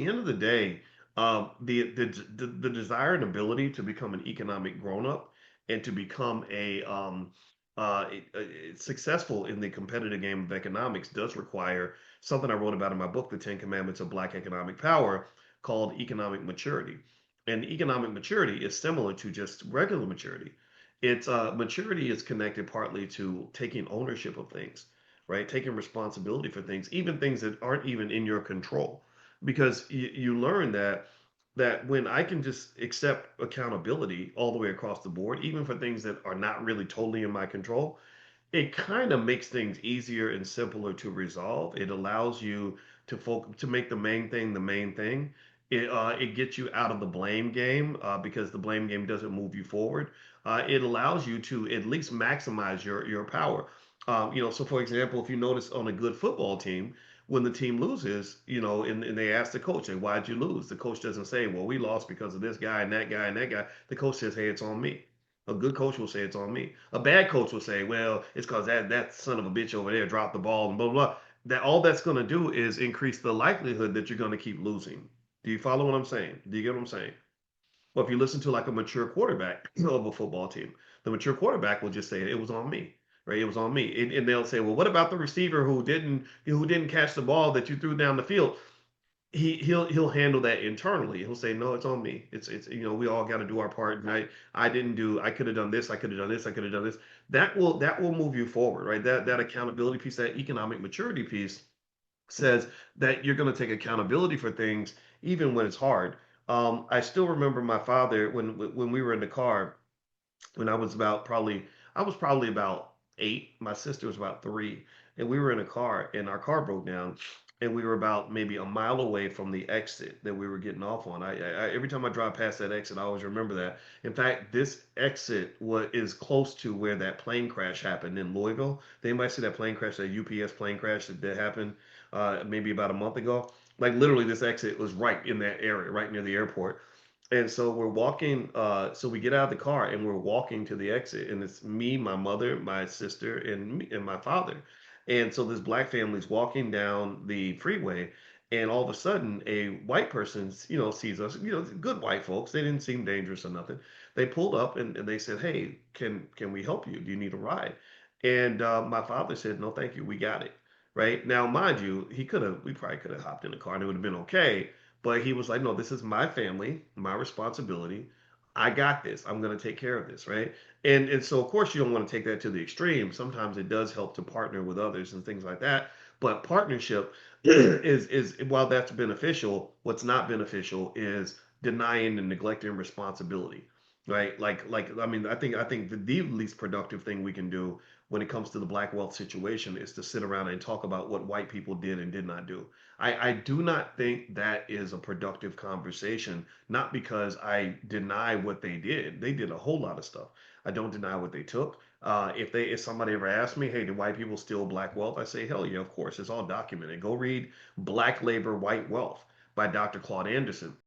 end of the day, the desire and ability to become an economic grown up and to become successful in the competitive game of economics does require something I wrote about in my book, The Ten Commandments of Black Economic Power, called economic maturity. And economic maturity is similar to just regular maturity. It's maturity is connected partly to taking ownership of things, right? Taking responsibility for things, even things that aren't even in your control, because you learn that when I can just accept accountability all the way across the board, even for things that are not really totally in my control, it kind of makes things easier and simpler to resolve. It allows you to make the main thing the main thing. It gets you out of the blame game because the blame game doesn't move you forward. It allows you to at least maximize your power. So for example, if you notice on a good football team, when the team loses, and they ask the coach, "Hey, why'd you lose?" The coach doesn't say, "Well, we lost because of this guy and that guy and that guy." The coach says, "Hey, it's on me." A good coach will say it's on me. A bad coach will say, well, it's because that son of a bitch over there dropped the ball and blah blah. That all that's going to do is increase the likelihood that you're going to keep losing. Do you follow what I'm saying? Do you get what I'm saying? Well, if you listen to like a mature quarterback of a football team, the mature quarterback will just say it was on me, right? It was on me, and they'll say, well, what about the receiver who didn't catch the ball that you threw down the field? He'll handle that internally. He'll say, "No, it's on me. It's we all got to do our part. And I didn't do. I could have done this. I could have done this. I could have done this." That will move you forward, right? That accountability piece, that economic maturity piece, says that you're going to take accountability for things even when it's hard. I still remember my father when we were in the car when I was probably about 8. My sister was about 3, and we were in a car, and our car broke down, and we were about maybe a mile away from the exit that we were getting off on. Every time I drive past that exit, I always remember that. In fact, this exit is close to where that plane crash happened in Louisville. They might see that plane crash, that UPS plane crash that happened maybe about a month ago. Like literally, this exit was right in that area, right near the airport. And so we're walking, so we get out of the car and we're walking to the exit, and it's me, my mother, my sister, and my father. And so this black family's walking down the freeway, and all of a sudden, a white person, sees us. Good white folks. They didn't seem dangerous or nothing. They pulled up and they said, "Hey, can we help you? Do you need a ride?" And my father said, "No, thank you. We got it." Right now, mind you, we probably could have hopped in the car and it would have been okay, but he was like, no, this is my family, my responsibility. I got this. I'm going to take care of this, right? And so of course you don't want to take that to the extreme. Sometimes it does help to partner with others and things like that. But partnership is while that's beneficial, what's not beneficial is denying and neglecting responsibility. Right? Like I mean, I think the least productive thing we can do when it comes to the black wealth situation is to sit around and talk about what white people did and did not do. I do not think that is a productive conversation, not because I deny what they did. They did a whole lot of stuff. I don't deny what they took. If somebody ever asked me, hey, do white people steal black wealth? I say, hell yeah, of course. It's all documented. Go read Black Labor, White Wealth by Dr. Claude Anderson.